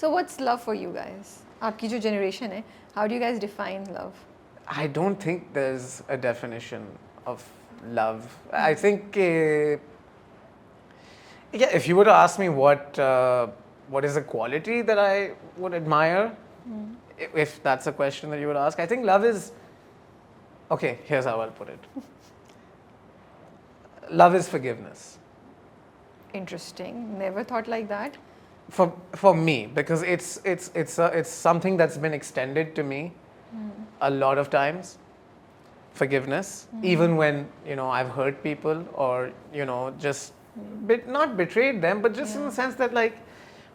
So what's love for you guys? आपकी जो generation है, how do you guys define love? I don't think there's a definition of love. I think, yeah, if you were to ask me what is a quality that I would admire, if that's a question that you would ask, I think love is, okay, here's how I'll put it. Love is forgiveness. Interesting. Never thought like that. For me, because it's something that's been extended to me a lot of times. Forgiveness, even when I've hurt people, or just not betrayed them, but just in the sense that, like,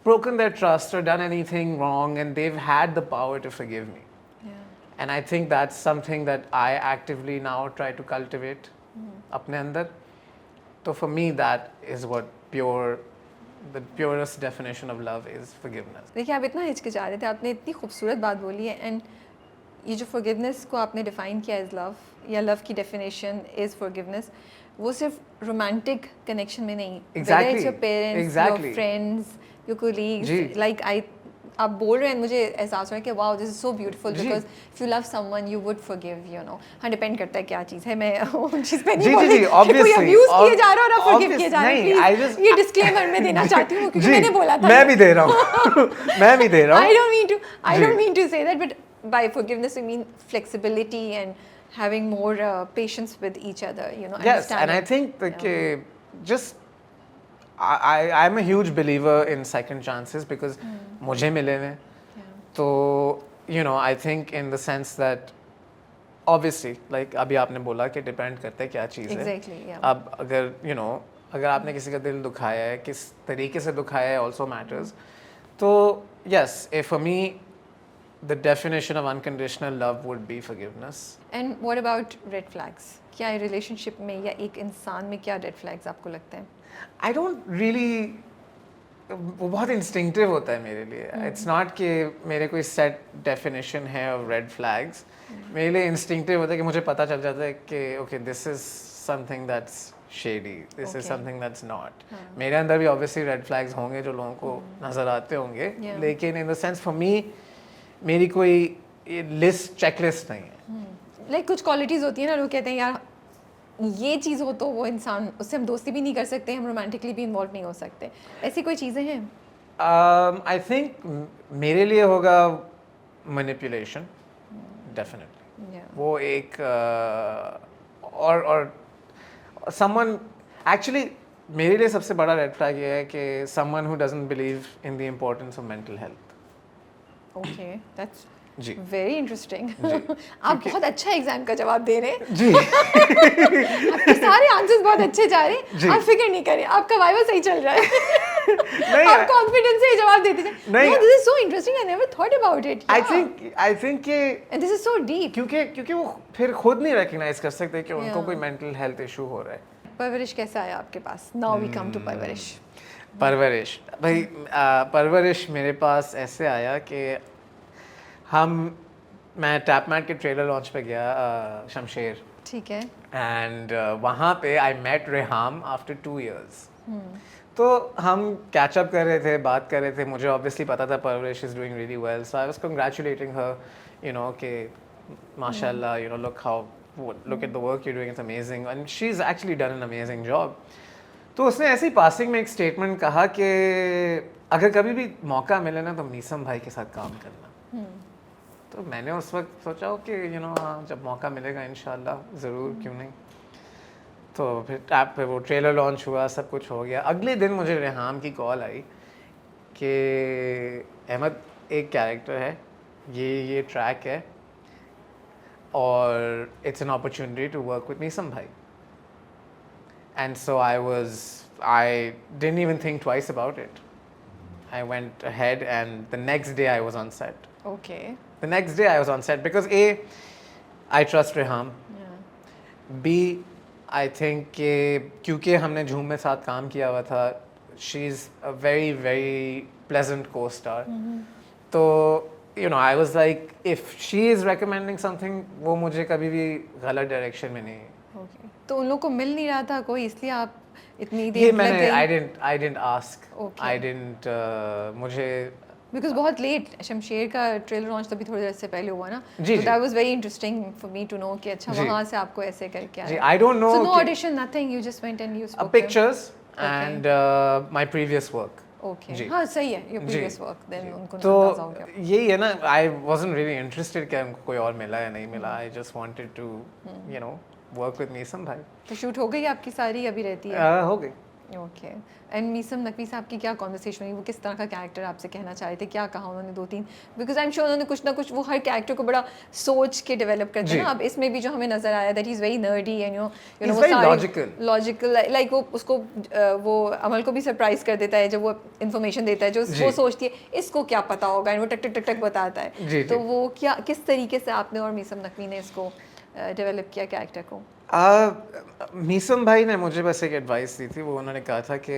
broken their trust or done anything wrong, and they've had the power to forgive me. Yeah. And I think that's something that I actively now try to cultivate अपने अंदर. So for me, that is what the purest definition of love is, forgiveness. देखिए आप इतना हिचकिचा रहे थे, आपने इतनी खूबसूरत बात बोली है, एंड ये जो forgiveness को आपने डिफाइन किया एज लव, या लव की डेफिनेशन इज forgiveness, वो सिर्फ रोमांटिक कनेक्शन में नहीं, Exactly. Whether it's your parents, Exactly. your friends, your colleagues, ji. like आप बोल रहे हैं, मुझे एहसास हो रहा है कि wow this is so beautiful, जी. Because if you love someone you would forgive, हाँ डिपेंड करता है क्या चीज़ है, मैं उन चीज़ पे नहीं जी, बोल जी, रही कि कोई obviously, अब्यूज किए जा रहा है और फॉरगिव किए जा रहे नहीं, हैं, I प्लीज just- ये डिस्क्लेमर मैं देना चाहती हूँ क्योंकि जी, मैंने बोला था, मैं भी दे रहा हूँ मैं भी दे रहा हूँ. I ji. don't mean to say that, but by forgiveness we mean flexibility and having more patience with each other, Yes, and I think that just I'm a huge believer in second chances, because मुझे मिले हैं. तो I think in the sense that obviously, like अभी आपने बोला कि depend करता है क्या चीज़ है. Exactly, yeah. अब अगर अगर आपने किसी का दिल दुखाया है, किस तरीके से दुखाया है also matters. तो yes, for me the definition of unconditional love would be forgiveness. And what about red flags? क्या रिलेशनशिप में या एक इंसान में क्या रेड फ्लैग्स आपको लगते हैं? I don't really, वो बहुत इंस्टिंक्टिव होता है मेरे लिए. इट्स नॉट कि मेरे कोई सेट डेफिनेशन है ऑफ रेड फ्लैग्स. मेरे लिए इंस्टिंक्टिव होता है कि मुझे पता चल जाता है कि okay this is something that's shady, this is something that's not. मेरे अंदर भी ऑब्वियसली रेड फ्लैग्स होंगे जो लोगों को नज़र आते होंगे, लेकिन in the sense for me मेरी कोई लिस्ट चेकलिस्ट नहीं है. लाइक कुछ क्वालिटीज़ होती है ना, लोग कहते हैं यार ये चीज़ हो तो वो इंसान, उससे हम दोस्ती भी नहीं कर सकते, हम रोमांटिकली भी इन्वॉल्व नहीं हो सकते, ऐसी कोई चीज़ें हैं? आई थिंक मेरे लिए होगा मैनिपुलेशन, डेफिनेटली. वो एक और समवन, एक्चुअली मेरे लिए सबसे बड़ा रेड फ्लैग ये है कि someone who doesn't believe in the importance of mental health. Okay, that's जी, वेरी इंटरेस्टिंग. आप बहुत अच्छा एग्जाम का जवाब दे रहे हैं जी. आपके सारे आंसर्स बहुत अच्छे जा रहे जी. हैं, आप फिक्र नहीं करें, आपका वाइवा सही चल रहा है. नहीं, आप कॉन्फिडेंस से जवाब देते थे. नहीं. No, this is so interesting, I never thought about it. I Yeah. Think कि And this is so deep. क्योंकि वो फिर खुद नहीं रिकग्नाइज कर सकते कि उनको Yeah. कोई मेंटल हेल्थ इशू हो रहा है. परवरिश कैसा आया आपके पास? Now we come to परवरिश. परवरिश भाई, परवरिश मेरे पास ऐसे आया कि मैं टैपमैट के ट्रेलर लॉन्च पे गया, शमशेर, ठीक है. एंड वहाँ पे I met Reham after 2 years. तो हम कैचअप कर रहे थे, बात कर रहे थे. मुझे ऑब्वियसली पता था Parwarish is doing really well, so I was congratulating her, कि माशाल्लाह, look at the work you're doing, it's amazing, and she's actually done an amazing job. तो उसने ऐसे ही पासिंग में एक स्टेटमेंट कहा कि अगर कभी भी मौका मिले ना तो मीसम भाई के साथ काम करना. तो मैंने उस वक्त सोचा कि हाँ, जब मौका मिलेगा इंशाल्लाह ज़रूर, क्यों नहीं. तो फिर ऐप पे वो ट्रेलर लॉन्च हुआ, सब कुछ हो गया. अगले दिन मुझे रेहाम की कॉल आई कि अहमद एक कैरेक्टर है, ये ट्रैक है और it's an opportunity to work with Meesam भाई. And so I didn't even think twice about it. I went ahead, and the next day I was on set. Okay. The next day I was on set because A, I trust Reham. Yeah. B, I think कि क्योंकि हमने झूम में साथ काम किया हुआ था, she's a very very pleasant co-star. तो I was like, if she is recommending something, वो मुझे कभी भी गलत डायरेक्शन में नहीं. Okay. तो उन लोगों को मिल नहीं रहा था कोई, इसलिए आप इतनी ये देर लग मैंने गई? I didn't ask. Okay. I didn't मुझे बिकॉज बहुत लेट शमशेर का ट्रेलर लॉन्च तभी थोड़ी देर से पहले हुआ ना, जी, तो जी। That was very interesting for me to know कि अच्छा जी। वहाँ से आपको ऐसे करके जी, आया। I don't know So no कि- audition, nothing, you just went and you spoke to him? Pictures and my previous work. Okay. जी। हाँ सही है, your ji, previous work, then जी। उनको तो अंदाजा हो गया। यही है ना, I wasn't really interested कि हमको कोई और मिला या नहीं मिला, I just wanted to you know work with Meesam भाई। तो शूट हो गई आपकी सारी, अभी रहती है? हो गई। ओके। एंड मीसम नकवी साहब की क्या कॉन्वर्सेशन हुई, वो किस तरह का कैरेक्टर आपसे कहना चाह रहे थे, क्या कहा उन्होंने 2-3, बिकॉज आई एम श्योर उन्होंने कुछ ना कुछ, वो हर कैरेक्टर को बड़ा सोच के डेवलप करते हैं ना। अब इसमें भी जो हमें नजर आया that he is very nerdy and He's वो very सारे logical. लाइक वो उसको वो अमल को भी सरप्राइज कर देता है जब वो इन्फॉर्मेशन देता है, जो जी। वो सोचती है इसको क्या पता होगा, एंड वो टक टक टक टक बताता है। जी, तो जी। वो क्या, किस तरीके से आपने और मीसम नकवी ने इसको डेवलप किया कैरेक्टर को? मीसम भाई ने मुझे बस एक एडवाइस दी थी, वो उन्होंने कहा था कि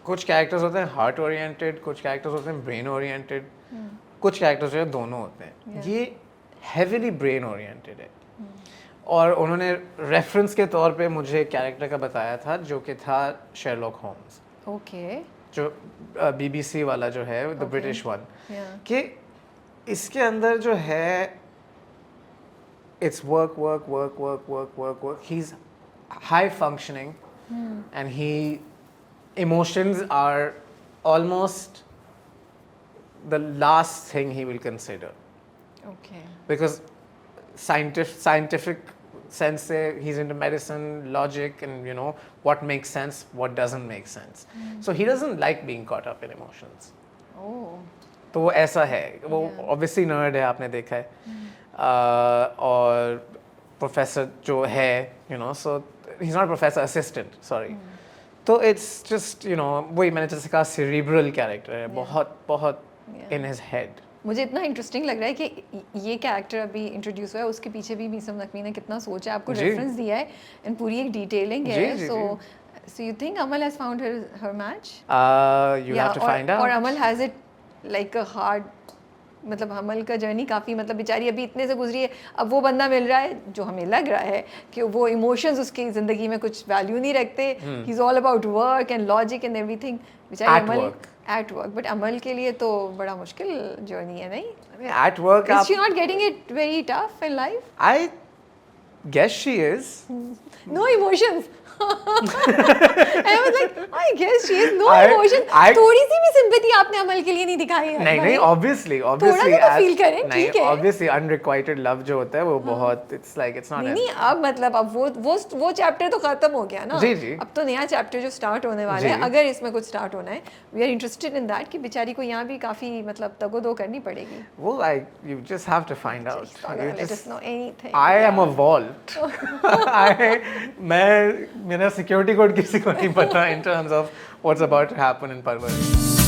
कुछ कैरेक्टर्स होते हैं हार्ट ओरिएंटेड, कुछ कैरेक्टर्स होते हैं ब्रेन ओरिएंटेड, कुछ कैरेक्टर्स जो है दोनों होते हैं। ये हैवीली ब्रेन ओरिएंटेड है। और उन्होंने रेफरेंस के तौर पे मुझे एक कैरेक्टर का बताया था जो कि था शेरलॉक होम्स, ओके। जो BBC वाला जो है, द ब्रिटिश वन, या कि इसके अंदर जो है it's work work work work work work work, he's high functioning and he emotions are almost the last thing he will consider, okay. because scientific sense se he's into medicine, logic, and you know what makes sense, what doesn't make sense. So he doesn't like being caught up in emotions. ओह, तो वो ऐसा है, वो obviously nerd है, आपने देखा है। और प्रोफेसर जो है, you know, so he is not professor, assistant, sorry. तो इट्स जस्ट यू नो वही मैंने जैसे कहा, सेरिब्रल कैरेक्टर है, बहुत बहुत इन हिज हेड। मुझे इतना इंटरेस्टिंग लग रहा है कि ये कैरेक्टर अभी इंट्रोड्यूस हुआ है, उसके पीछे भी मीसम नकवी ने कितना सोचा है, आपको जी। रेफरेंस दिया है एंड पूरी एक डिटेलिंग जी, है। जी, so you think Amal has found her match? You have to find और out. Amal has it like a hard, मतलब अमल का जर्नी काफ़ी, मतलब बेचारी अभी इतने से गुजरी है, अब वो बंदा मिल रहा है जो हमें लग रहा है कि वो इमोशंस उसकी ज़िंदगी में कुछ वैल्यू नहीं रखते, he is all about work and logic and everything. बेचारी At Amal work. At work, but Amal के लिए तो बड़ा मुश्किल जर्नी है, नहीं? At work, Is she not getting it very tough in life? I guess she is. No emotions. I was like, I guess she is no I- emotion. I- थोड़ी सी भी sympathy आपने अमल के लिए नहीं दिखाई है नहीं नहीं, भाई। ऑब्वियसली थोड़ा ऑब्वियसली सा तो feel करें, नहीं, ठीक है। ऑब्वियसली अनरिक्वाइटेड लव जो होता है वो बहुत, इट्स लाइक इट्स नॉट नहीं नहीं, अब मतलब अब वो चैप्टर तो खत्म हो गया ना। जी, जी। अब तो नया चैप्टर जो स्टार्ट होने वाला है, जी। अगर इसमें कुछ स्टार्ट होना है, we are interested in that कि बेचारी को यहाँ भी काफी मतलब तगोदो करनी पड़ेगी। वो I you just have to find out. Let us know anything. I am a vault. मैं मेरा सिक्योरिटी कोड किसी को नहीं पता in terms of what's about to happen in Parvati.